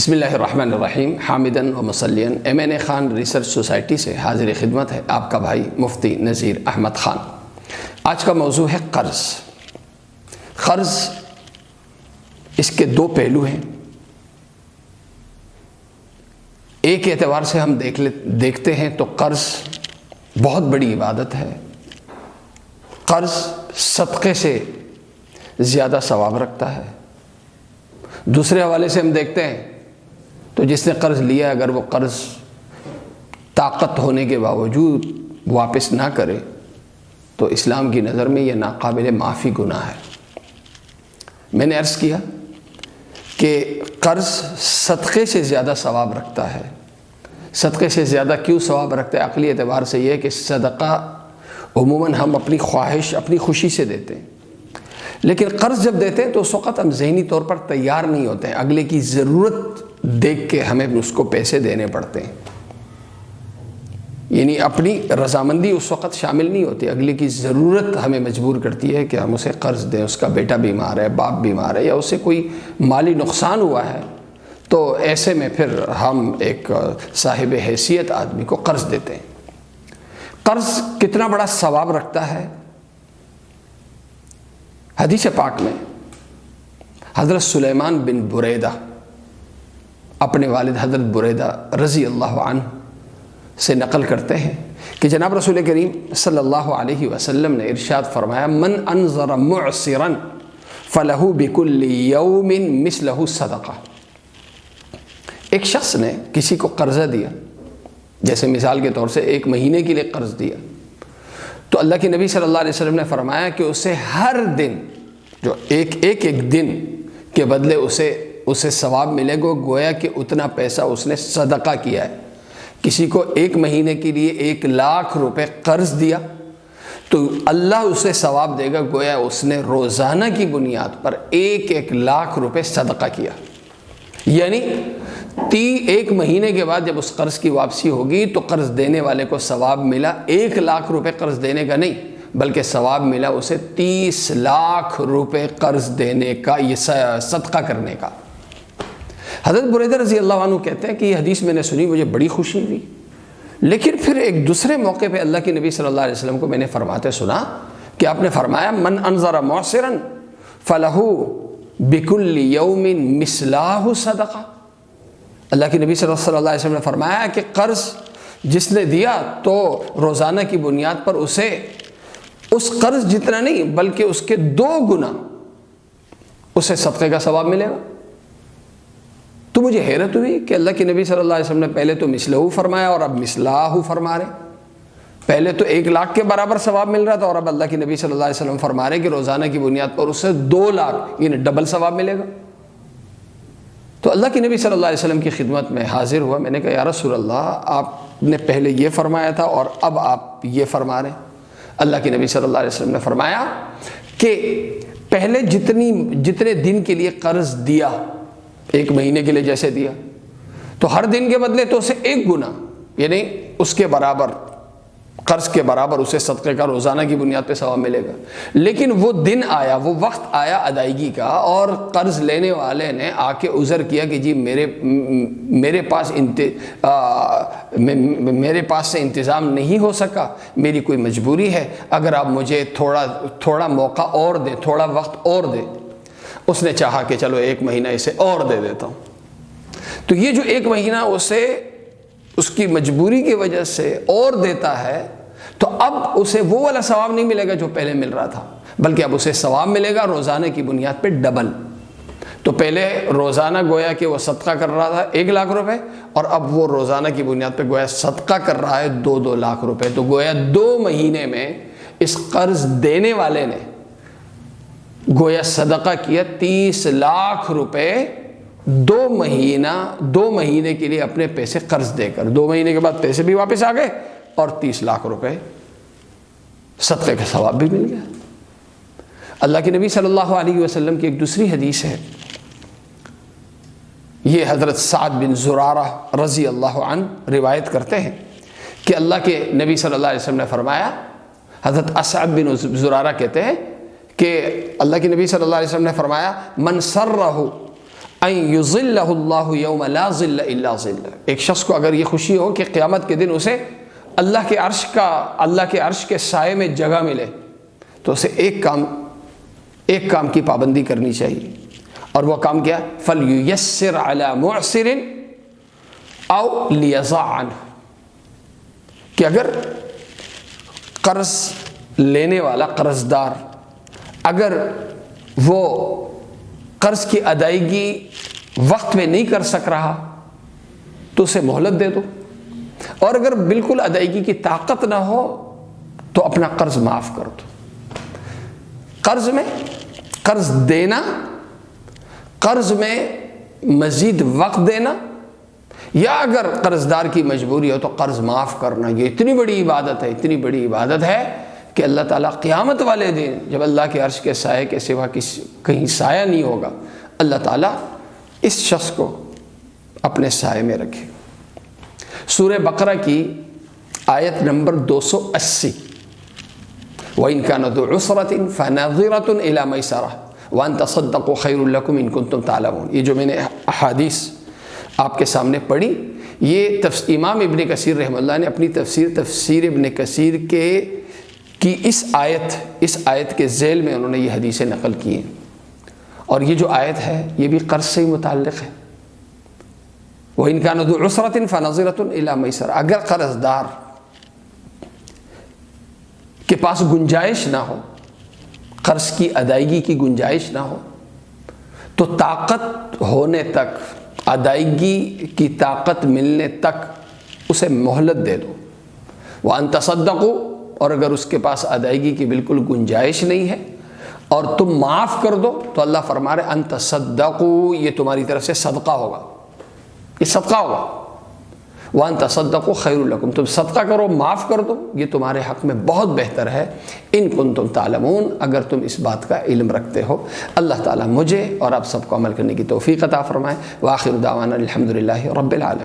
بسم اللہ الرحمن الرحیم حامدن و مسلین MNA خان ریسرچ سوسائٹی سے حاضر خدمت ہے آپ کا بھائی مفتی نذیر احمد خان۔ آج کا موضوع ہے قرض۔ قرض اس کے دو پہلو ہیں۔ ایک اعتبار سے ہم دیکھتے ہیں تو قرض بہت بڑی عبادت ہے۔ قرض صدقے سے زیادہ ثواب رکھتا ہے۔ دوسرے حوالے سے ہم دیکھتے ہیں تو جس نے قرض لیا اگر وہ قرض طاقت ہونے کے باوجود واپس نہ کرے تو اسلام کی نظر میں یہ ناقابل معافی گناہ ہے۔ میں نے عرض کیا کہ قرض صدقے سے زیادہ ثواب رکھتا ہے۔ صدقے سے زیادہ کیوں ثواب رکھتا ہے؟ عقلی اعتبار سے یہ کہ صدقہ عموماً ہم اپنی خواہش اپنی خوشی سے دیتے ہیں، لیکن قرض جب دیتے ہیں تو اس وقت ہم ذہنی طور پر تیار نہیں ہوتے ہیں، اگلے کی ضرورت دیکھ کے ہمیں اس کو پیسے دینے پڑتے ہیں، یعنی اپنی رضامندی اس وقت شامل نہیں ہوتی، اگلے کی ضرورت ہمیں مجبور کرتی ہے کہ ہم اسے قرض دیں۔ اس کا بیٹا بیمار ہے، باپ بیمار ہے، یا اسے کوئی مالی نقصان ہوا ہے، تو ایسے میں پھر ہم ایک صاحب حیثیت آدمی کو قرض دیتے ہیں۔ قرض کتنا بڑا ثواب رکھتا ہے؟ حدیث پاک میں حضرت سلیمان بن بریدہ اپنے والد حضرت بریدہ رضی اللہ عنہ سے نقل کرتے ہیں کہ جناب رسول کریم صلی اللہ علیہ وسلم نے ارشاد فرمایا، من انظر معسرا فلہ بکل یوم مثلہ صدقہ۔ ایک شخص نے کسی کو قرضہ دیا، جیسے مثال کے طور سے 1 مہینے کے لیے قرض دیا، تو اللہ کے نبی صلی اللہ علیہ وسلم نے فرمایا کہ اسے ہر دن جو ایک دن کے بدلے اسے ثواب ملے گا، گویا کہ اتنا پیسہ اس نے صدقہ کیا ہے۔ کسی کو 1 مہینے کے لیے 1,00,000 روپے قرض دیا تو اللہ اسے ثواب دے گا گویا اس نے روزانہ کی بنیاد پر 1,00,000 روپے صدقہ کیا۔ یعنی 1 مہینے کے بعد جب اس قرض کی واپسی ہوگی تو قرض دینے والے کو ثواب ملا 1,00,000 روپے قرض دینے کا نہیں، بلکہ ثواب ملا اسے 30,00,000 روپے قرض دینے کا، یہ صدقہ کرنے کا۔ حضرت بریدہ رضی اللہ عنہ کہتے ہیں کہ یہ حدیث میں نے سنی، مجھے بڑی خوشی ہوئی، لیکن پھر ایک دوسرے موقع پہ اللہ کے نبی صلی اللہ علیہ وسلم کو میں نے فرماتے سنا کہ آپ نے فرمایا، من انظر معسرا فلہ بکل یوم مثلہ صدقہ۔ اللہ کے نبی صلی اللہ علیہ وسلم نے فرمایا کہ قرض جس نے دیا تو روزانہ کی بنیاد پر اسے اس قرض جتنا نہیں بلکہ اس کے 2 گنا اسے صدقے کا ثواب ملے گا۔ تو مجھے حیرت ہوئی کہ اللہ کے نبی صلی اللہ علیہ وسلم نے پہلے تو مثلہ فرمایا اور اب مثلہ فرما رہے۔ پہلے تو 1,00,000 کے برابر ثواب مل رہا تھا اور اب اللہ کے نبی صلی اللہ علیہ وسلم فرما رہے کہ روزانہ کی بنیاد پر اسے 2,00,000 یعنی ڈبل ثواب ملے گا۔ تو اللہ کے نبی صلی اللہ علیہ وسلم کی خدمت میں حاضر ہوا، میں نے کہا یا رسول اللہ، آپ نے پہلے یہ فرمایا تھا اور اب آپ یہ فرما رہے ہیں۔ اللہ کے نبی صلی اللہ علیہ وسلم نے فرمایا کہ پہلے جتنے دن کے لیے قرض دیا، 1 مہینے کے لیے جیسے دیا، تو ہر دن کے بدلے تو اسے 1 گنا یعنی اس کے برابر، قرض کے برابر اسے صدقے کا روزانہ کی بنیاد پہ ثواب ملے گا۔ لیکن وہ دن آیا، وہ وقت آیا ادائیگی کا، اور قرض لینے والے نے آ کے عذر کیا کہ جی میرے پاس سے انتظام نہیں ہو سکا، میری کوئی مجبوری ہے، اگر آپ مجھے تھوڑا موقع اور دیں، تھوڑا وقت اور دیں۔ اس نے چاہا کہ چلو 1 مہینہ اسے اور دے دیتا ہوں، تو یہ جو 1 مہینہ اسے اس کی مجبوری کی وجہ سے اور دیتا ہے، تو اب اسے وہ والا ثواب نہیں ملے گا جو پہلے مل رہا تھا، بلکہ اب اسے ثواب ملے گا روزانہ کی بنیاد پہ ڈبل۔ تو پہلے روزانہ گویا کہ وہ صدقہ کر رہا تھا 1,00,000 روپے، اور اب وہ روزانہ کی بنیاد پہ گویا صدقہ کر رہا ہے 2 لاکھ روپے۔ تو گویا 2 مہینے میں اس قرض دینے والے نے گویا صدقہ کیا 30,00,000 روپے 2 مہینے کے لیے اپنے پیسے قرض دے کر۔ 2 مہینے کے بعد پیسے بھی واپس آ گئے اور 30,00,000 روپے صدقے کا ثواب بھی مل گیا۔ اللہ کے نبی صلی اللہ علیہ وسلم کی ایک دوسری حدیث ہے، یہ حضرت سعد بن زرارہ رضی اللہ عنہ روایت کرتے ہیں کہ اللہ کے نبی صلی اللہ علیہ وسلم نے فرمایا، حضرت اسعد بن زرارہ کہتے ہیں کہ اللہ کے نبی صلی اللہ علیہ وسلم نے فرمایا، من سرہ ان یظلہ اللہ یوم لا ظل الا ظلہ، ایک شخص کو اگر یہ خوشی ہو کہ قیامت کے دن اسے اللہ کے عرش کے سائے میں جگہ ملے، تو اسے ایک کام کی پابندی کرنی چاہیے، اور وہ کام کیا؟ فَلْيُيَسِّرْ عَلَى مُعْسِرٍ أَوْ لِيَضَعْ عَنْهُ، کہ اگر قرض لینے والا قرض دار اگر وہ قرض کی ادائیگی وقت میں نہیں کر سک رہا تو اسے مہلت دے دو، اور اگر بالکل ادائیگی کی طاقت نہ ہو تو اپنا قرض معاف کر دو۔ قرض دینا، قرض میں مزید وقت دینا، یا اگر قرض دار کی مجبوری ہو تو قرض معاف کرنا، یہ اتنی بڑی عبادت ہے کہ اللہ تعالیٰ قیامت والے دن جب اللہ کے عرش کے سائے کے سوا کہیں سایہ نہیں ہوگا، اللہ تعالیٰ اس شخص کو اپنے سائے میں رکھے۔ سورہ بقرہ کی آیت نمبر 280، وَإِن كَانَ ذُو عُسْرَةٍ فَنَظِرَةٌ إِلَى مَيْسَرَةٍ وَأَن تَصَدَّقُوا خَيْرٌ لَكُمْ إِن كُنتُمْ تَعْلَمُونَ، یہ جو میں نے احادیث آپ کے سامنے پڑھی، یہ امام ابن کثیر رحمہ اللہ نے اپنی تفسیر ابن کثیر کی اس آیت کے ذیل میں انہوں نے یہ حدیثیں نقل کی ہیں، اور یہ جو آیت ہے یہ بھی قرض سے ہی متعلق ہے۔ وَإِن كَانَ ذُو عُسْرَةٍ فَنَظِرَةٌ إِلَى مَيْسَرَةٍ، اگر قرض دار کے پاس گنجائش نہ ہو، قرض کی ادائیگی کی گنجائش نہ ہو، تو طاقت ہونے تک، ادائیگی کی طاقت ملنے تک اسے مہلت دے دو۔ وَأَن تَصَدَّقُوا، اور اگر اس کے پاس ادائیگی کی بالکل گنجائش نہیں ہے اور تم معاف کر دو تو اللہ فرما رہے ان تصدقوا، یہ تمہاری طرف سے صدقہ ہوگا، یہ صدقہ ہوگا۔ وَأَن تَصَدَّقُوا خَيْرٌ لَكُمْ، تم صدقہ کرو، معاف کر دو، یہ تمہارے حق میں بہت بہتر ہے۔ ان کنتم تعلمون، اگر تم اس بات کا علم رکھتے ہو۔ اللہ تعالیٰ مجھے اور آپ سب کو عمل کرنے کی توفیق عطا فرمائے۔ وآخر دعوانا الحمدللہ رب العالمین۔